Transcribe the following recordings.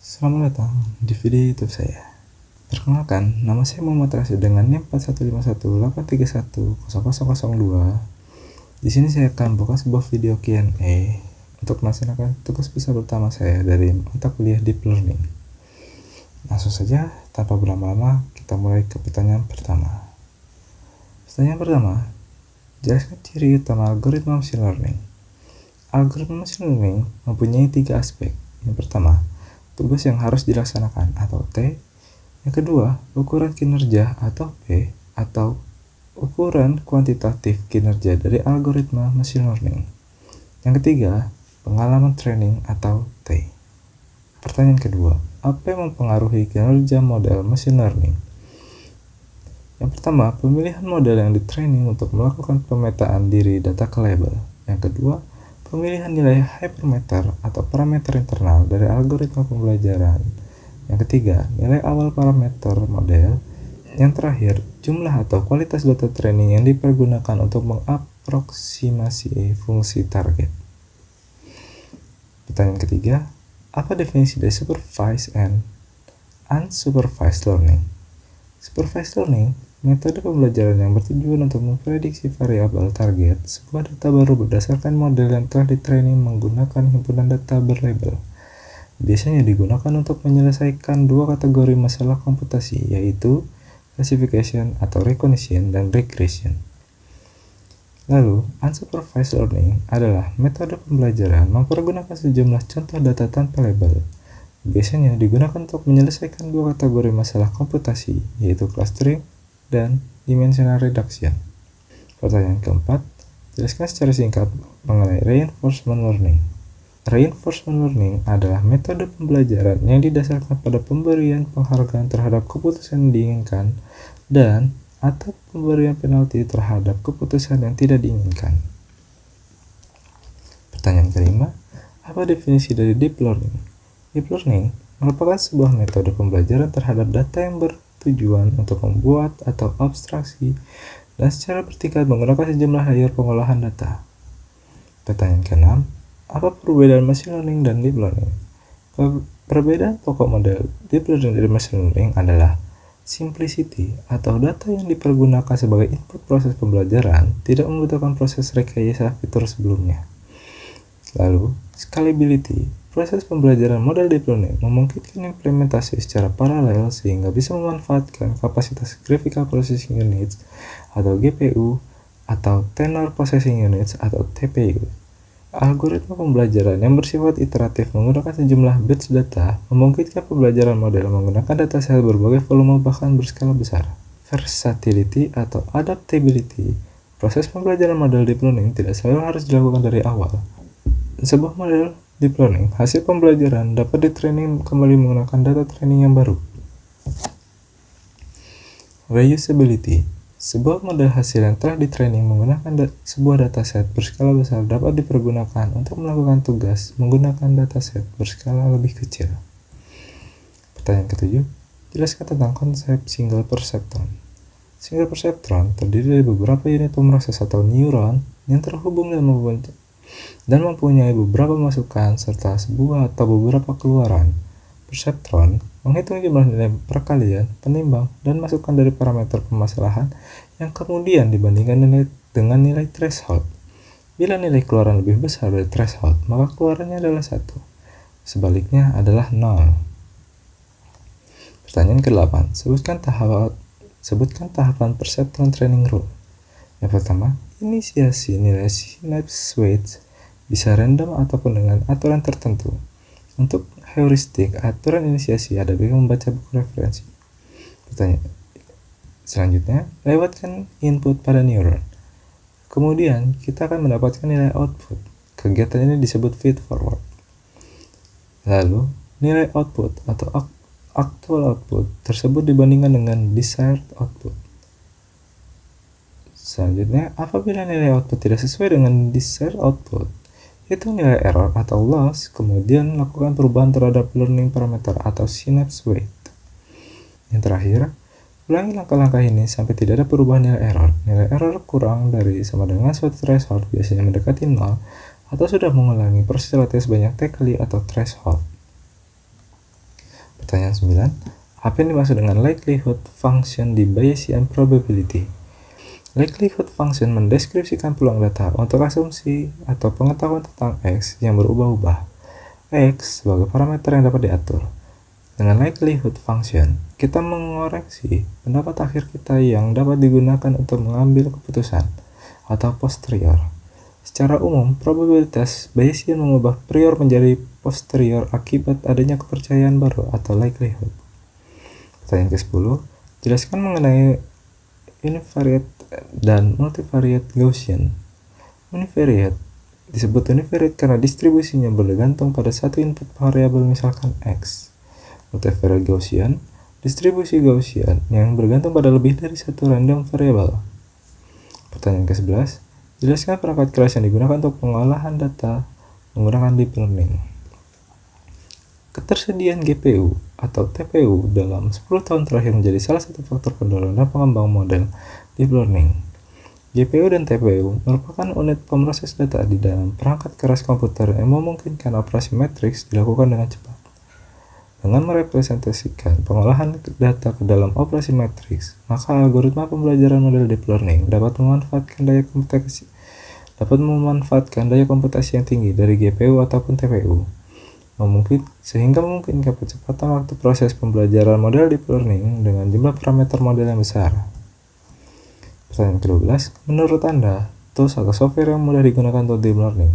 Selamat datang di video YouTube saya. Perkenalkan, nama saya Muhammad Rashid dengan NIM 415183100002. Di sini saya akan buka sebuah video Q&A untuk melaksanakan tugas besar pertama saya dari mata kuliah Deep Learning. Langsung saja, tanpa berlama-lama, kita mulai ke pertanyaan pertama. Pertanyaan pertama, jelaskan ciri utama algoritma machine learning. Algoritma machine learning mempunyai 3 aspek. Yang pertama, tugas yang harus dilaksanakan atau T. Yang kedua, ukuran kinerja atau P, atau ukuran kuantitatif kinerja dari algoritma machine learning. Yang ketiga, pengalaman training atau T. Pertanyaan kedua, apa yang mempengaruhi kinerja model machine learning? Yang pertama, pemilihan model yang ditraining untuk melakukan pemetaan diri data ke label. Yang kedua, pemilihan nilai hypermeter atau parameter internal dari algoritma pembelajaran. Yang ketiga, nilai awal parameter model. Yang terakhir, jumlah atau kualitas data training yang dipergunakan untuk mengaproksimasi fungsi target. Pertanyaan ketiga, apa definisi dari supervised and unsupervised learning? Supervised learning, metode pembelajaran yang bertujuan untuk memprediksi variabel target sebuah data baru berdasarkan model yang telah ditraining menggunakan himpunan data berlabel. Biasanya digunakan untuk menyelesaikan dua kategori masalah komputasi, yaitu classification atau recognition dan regression. Lalu, unsupervised learning adalah metode pembelajaran mempergunakan sejumlah contoh data tanpa label. Biasanya digunakan untuk menyelesaikan dua kategori masalah komputasi, yaitu clustering dan dimensional reduction. Pertanyaan keempat, jelaskan secara singkat mengenai reinforcement learning. Reinforcement learning adalah metode pembelajaran yang didasarkan pada pemberian penghargaan terhadap keputusan yang diinginkan dan atau pemberian penalti terhadap keputusan yang tidak diinginkan. Pertanyaan kelima, apa definisi dari deep learning? Deep learning merupakan sebuah metode pembelajaran terhadap data yang bertujuan untuk membuat atau abstraksi dan secara bertingkat menggunakan sejumlah layer pengolahan data. Pertanyaan keenam, apa perbedaan machine learning dan deep learning? Perbedaan pokok model deep learning dari machine learning adalah simplicity atau data yang dipergunakan sebagai input proses pembelajaran tidak membutuhkan proses rekayasa fitur sebelumnya. Lalu, scalability. Proses pembelajaran model deep learning memungkinkan implementasi secara paralel sehingga bisa memanfaatkan kapasitas graphical processing units atau GPU atau tenor processing units atau TPU. Algoritma pembelajaran yang bersifat iteratif menggunakan sejumlah batch data memungkinkan pembelajaran model menggunakan dataset berbagai volume bahkan berskala besar. Versatility atau adaptability. Proses pembelajaran model deep learning tidak selalu harus dilakukan dari awal. Sebuah model deep learning hasil pembelajaran dapat ditraining kembali menggunakan data training yang baru. Reusability. Sebuah model hasil yang telah ditraining menggunakan sebuah dataset berskala besar dapat dipergunakan untuk melakukan tugas menggunakan dataset berskala lebih kecil. Pertanyaan ketujuh, jelaskan tentang konsep single perceptron. Single perceptron terdiri dari beberapa unit pemroses atau neuron yang terhubung dan mempunyai beberapa masukan serta sebuah atau beberapa keluaran. Perceptron menghitung jumlah nilai perkalian, penimbang, dan masukan dari parameter permasalahan yang kemudian dibandingkan dengan nilai threshold. Bila nilai keluaran lebih besar dari threshold, maka keluarannya adalah 1. Sebaliknya adalah 0. Pertanyaan ke-8. Sebutkan tahapan perceptron training rule. Yang pertama, inisiasi nilai synapse weights bisa random ataupun dengan aturan tertentu. Untuk heuristik, aturan inisiasi ada dengan membaca buku referensi. Pertanyaan selanjutnya, lewatkan input pada neuron. Kemudian, kita akan mendapatkan nilai output. Kegiatan ini disebut feed forward. Lalu, nilai output atau actual output tersebut dibandingkan dengan desired output. Selanjutnya, apabila nilai output tidak sesuai dengan desired output, hitung nilai error atau loss, kemudian lakukan perubahan terhadap learning parameter atau synapse weight. Yang terakhir, ulangi langkah-langkah ini sampai tidak ada perubahan nilai error. Nilai error kurang dari sama dengan suatu threshold biasanya mendekati 0 atau sudah mengulangi proses latihan sebanyak T kali atau threshold. Pertanyaan 9. Apa yang dimaksud dengan likelihood function di Bayesian probability? Likelihood function mendeskripsikan peluang data untuk asumsi atau pengetahuan tentang X yang berubah-ubah. X sebagai parameter yang dapat diatur. Dengan likelihood function, kita mengoreksi pendapat akhir kita yang dapat digunakan untuk mengambil keputusan atau posterior. Secara umum, probabilitas Bayesian mengubah prior menjadi posterior akibat adanya kepercayaan baru atau likelihood. Pertanyaan ke-10, jelaskan mengenai univariate dan multivariate Gaussian. Univariate disebut univariate karena distribusinya bergantung pada satu input variabel misalkan X. Multivariate Gaussian, distribusi Gaussian yang bergantung pada lebih dari satu random variabel. Pertanyaan ke-11, jelaskan perangkat keras yang digunakan untuk pengolahan data menggunakan deep learning. Ketersediaan GPU atau TPU dalam 10 tahun terakhir menjadi salah satu faktor pendorong dan pengembang model deep learning. GPU dan TPU merupakan unit pemroses data di dalam perangkat keras komputer yang memungkinkan operasi matriks dilakukan dengan cepat. Dengan merepresentasikan pengolahan data ke dalam operasi matriks, maka algoritma pembelajaran model deep learning dapat memanfaatkan daya komputasi yang tinggi dari GPU ataupun TPU, sehingga memungkinkan percepatan waktu proses pembelajaran model deep learning dengan jumlah parameter model yang besar. Pertanyaan ke-12, menurut Anda, tools atau software yang mudah digunakan untuk deep learning?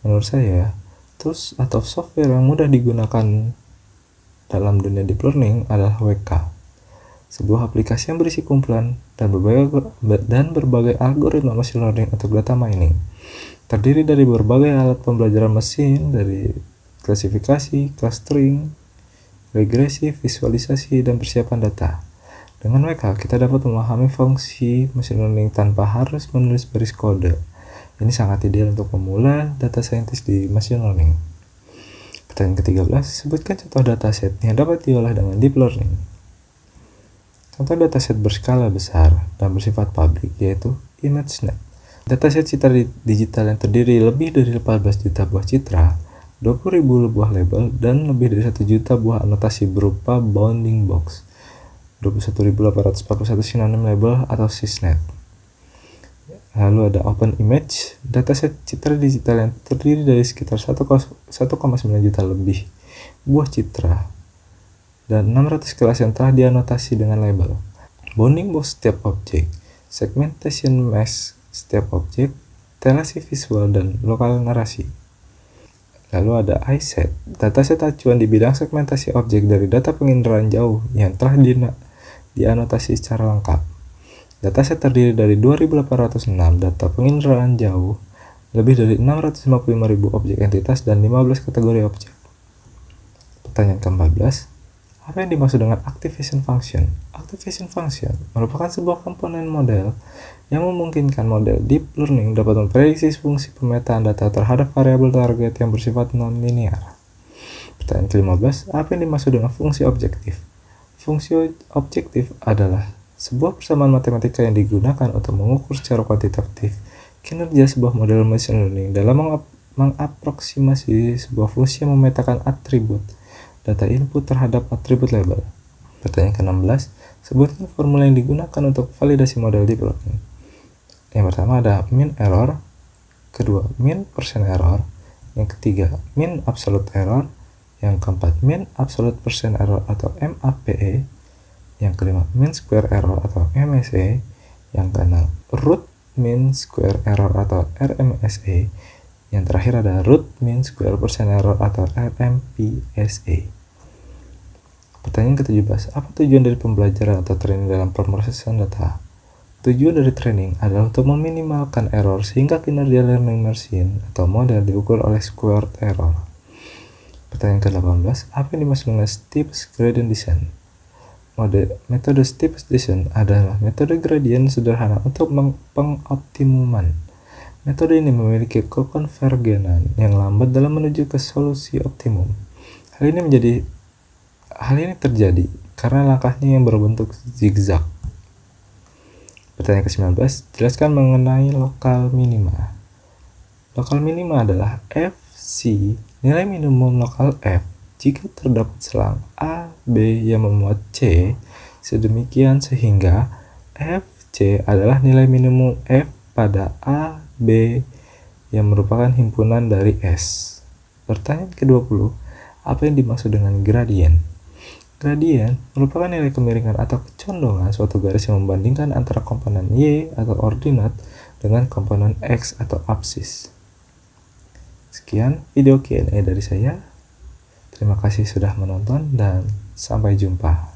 Menurut saya, tools atau software yang mudah digunakan dalam dunia deep learning adalah WK, sebuah aplikasi yang berisi kumpulan dan berbagai algoritma machine learning untuk data mining. Terdiri dari berbagai alat pembelajaran mesin, dari klasifikasi, clustering, regresi, visualisasi, dan persiapan data. Dengan WK, kita dapat memahami fungsi machine learning tanpa harus menulis baris kode. Ini sangat ideal untuk pemula data scientist di machine learning. Pertanyaan ke-13, sebutkan contoh dataset yang dapat diolah dengan deep learning. Contoh dataset berskala besar dan bersifat publik yaitu ImageNet. Dataset citra digital yang terdiri lebih dari 14 juta buah citra, 20.000 buah label, dan lebih dari 1 juta buah anotasi berupa bounding box, 21.841 sinonim label atau sysnet. Lalu ada OpenImage, dataset citra digital yang terdiri dari sekitar 1,9 juta lebih buah citra dan 600 kelas yang telah dianotasi dengan label. Bounding box setiap objek, segmentation mesh setiap objek, telasi visual, dan lokal narasi. Lalu ada iSet, dataset acuan di bidang segmentasi objek dari data penginderaan jauh yang telah dianotasi secara lengkap. Dataset terdiri dari 2.806 data penginderaan jauh, lebih dari 655.000 objek entitas, dan 15 kategori objek. Pertanyaan ke-14, apa yang dimaksud dengan activation function? Activation function merupakan sebuah komponen model yang memungkinkan model deep learning dapat memprediksi fungsi pemetaan data terhadap variabel target yang bersifat non-linear. Pertanyaan ke-15, apa yang dimaksud dengan fungsi objektif? Fungsi objektif adalah sebuah persamaan matematika yang digunakan untuk mengukur secara kuantitatif kinerja sebuah model machine learning dalam mengaproksimasi sebuah fungsi yang memetakan atribut data input terhadap atribut label. Pertanyaan ke-16, sebutkan formula yang digunakan untuk validasi model deep learning. Yang pertama ada mean error, kedua mean percent error, yang ketiga mean absolute error, yang keempat mean absolute percent error atau MAPE, yang kelima mean square error atau MSE, yang keenam root mean square error atau RMSE, yang terakhir ada root mean square percent error atau RMPSE. Pertanyaan ke-17, apa tujuan dari pembelajaran atau training dalam pemrosesan data? Tujuan dari training adalah untuk meminimalkan error sehingga kinerja learning machine atau model diukur oleh squared error. Pertanyaan ke-18, apa yang dimaksud dengan steepest gradient descent? Metode steepest descent adalah metode gradien sederhana untuk pengoptimuman. Metode ini memiliki kekonvergenan yang lambat dalam menuju ke solusi optimum. Hal ini terjadi karena langkahnya yang berbentuk zigzag. Pertanyaan ke-19, jelaskan mengenai lokal minima. Lokal minima adalah FC, nilai minimum lokal F, jika terdapat selang A, B yang memuat C sedemikian sehingga FC adalah nilai minimum F pada A, B yang merupakan himpunan dari S. Pertanyaan ke-20, apa yang dimaksud dengan gradien? Gradien merupakan nilai kemiringan atau kecondongan suatu garis yang membandingkan antara komponen Y atau ordinat dengan komponen X atau absis. Sekian video Q&A dari saya. Terima kasih sudah menonton dan sampai jumpa.